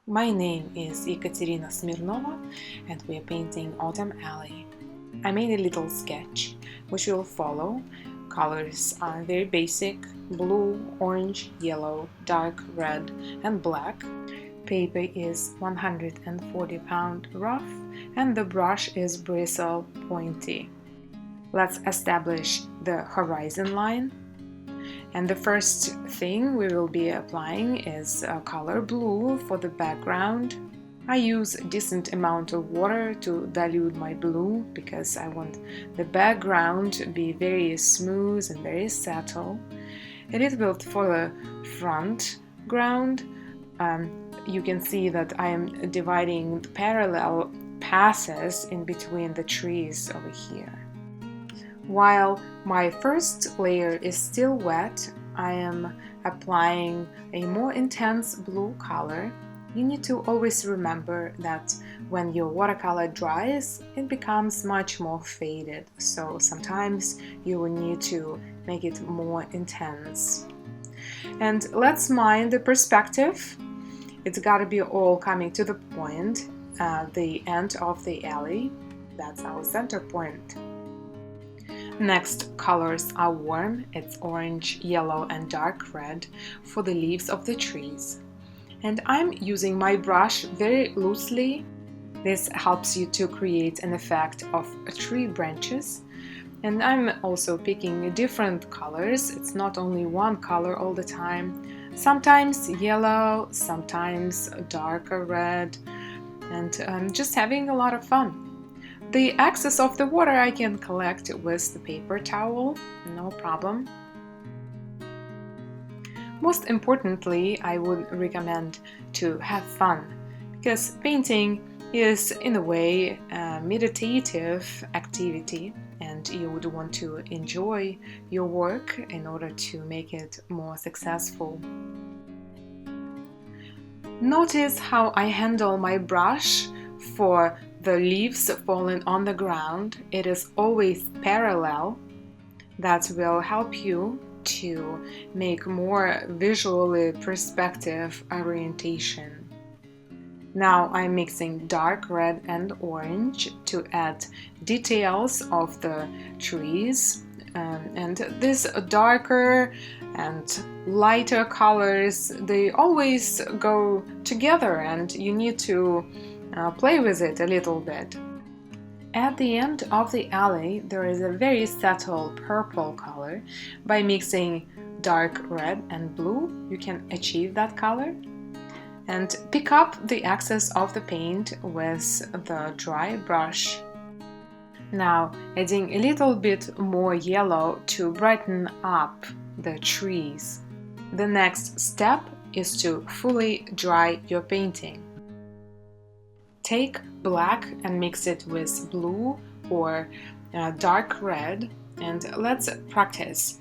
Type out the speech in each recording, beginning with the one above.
My name is Ekaterina Smirnova and we are painting Autumn Alley. I made a little sketch which will follow. Colors are very basic: blue, orange, yellow, dark red and black. Paper is 140 pound rough and the brush is bristle pointy. Let's establish the horizon line. And the first thing we will be applying is color blue for the background. I use a decent amount of water to dilute my blue because I want the background to be very smooth and very subtle. A little bit for the front ground. You can see that I am dividing parallel passes in between the trees over here. While my first layer is still wet, I am applying a more intense blue color. You need to always remember that when your watercolor dries, it becomes much more faded, so sometimes you will need to make it more intense. And let's mind the perspective. It's got to be all coming to the point, the end of the alley. That's our center point. Next colors are warm. It's orange, yellow and dark red for the leaves of the trees. And I'm using my brush very loosely. This helps you to create an effect of tree branches. And I'm also picking different colors. It's not only one color all the time. Sometimes yellow, sometimes darker red, and I'm just having a lot of fun. The excess of the water I can collect with the paper towel, no problem. Most importantly, I would recommend to have fun, because painting is in a way a meditative activity and you would want to enjoy your work in order to make it more successful. Notice how I handle my brush for the leaves falling on the ground. It is always parallel. That will help you to make more visually perspective orientation. Now I'm mixing dark red and orange to add details of the trees, and these darker and lighter colors, they always go together and you need to play with it a little bit. At the end of the alley there is a very subtle purple color. By mixing dark red and blue you can achieve that color. And pick up the excess of the paint with the dry brush. Now adding a little bit more yellow to brighten up the trees. The next step is to fully dry your painting. Take black and mix it with blue or dark red, and let's practice.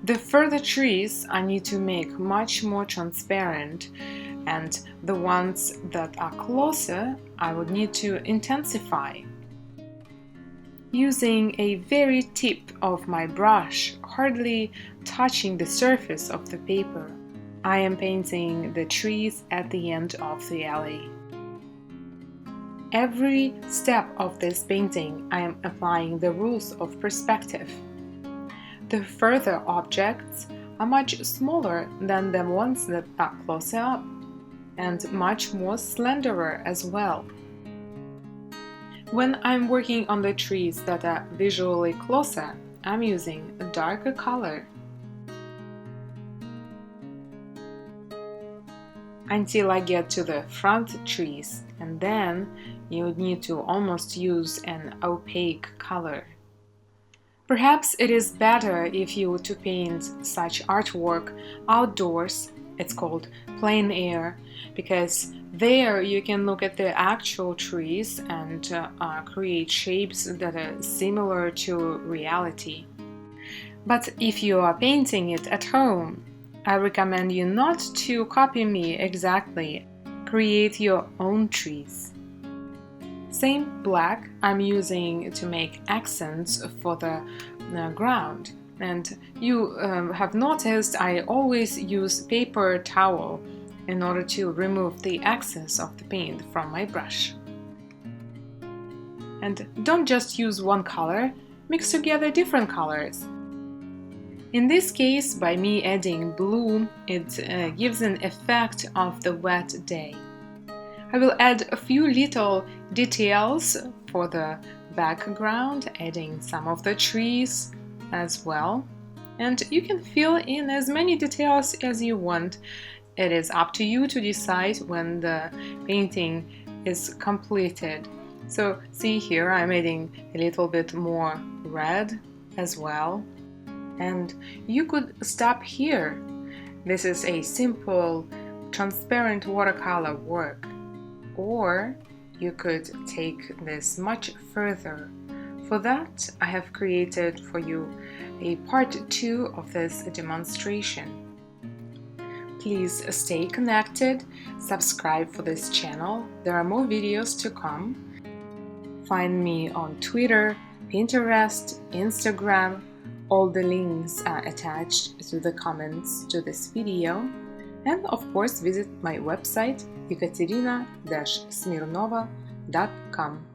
The further trees I need to make much more transparent, and the ones that are closer I would need to intensify. Using a very tip of my brush, hardly touching the surface of the paper, I am painting the trees at the end of the alley. Every step of this painting I am applying the rules of perspective. The further objects are much smaller than the ones that are closer up, and much more slenderer as well. When I'm working on the trees that are visually closer, I'm using a darker color until I get to the front trees, and then you would need to almost use an opaque color. Perhaps it is better if you were to paint such artwork outdoors. It's called plein air, because there you can look at the actual trees and create shapes that are similar to reality. But if you are painting it at home, I recommend you not to copy me exactly. Create your own trees. Same black I'm using to make accents for the ground. And you have noticed I always use paper towel in order to remove the excess of the paint from my brush. And don't just use one color, mix together different colors. In this case, by me adding blue, it gives an effect of the wet day. I will add a few little details for the background, adding some of the trees as well. And you can fill in as many details as you want. It is up to you to decide when the painting is completed. So see here, I'm adding a little bit more red as well. And you could stop here. This is a simple, transparent watercolor work. Or you could take this much further. For that, I have created for you a part 2 of this demonstration. Please stay connected, subscribe for this channel. There are more videos to come. Find me on Twitter, Pinterest, Instagram. All the links are attached to the comments to this video. And of course, visit my website Ekaterina-Smirnova.com.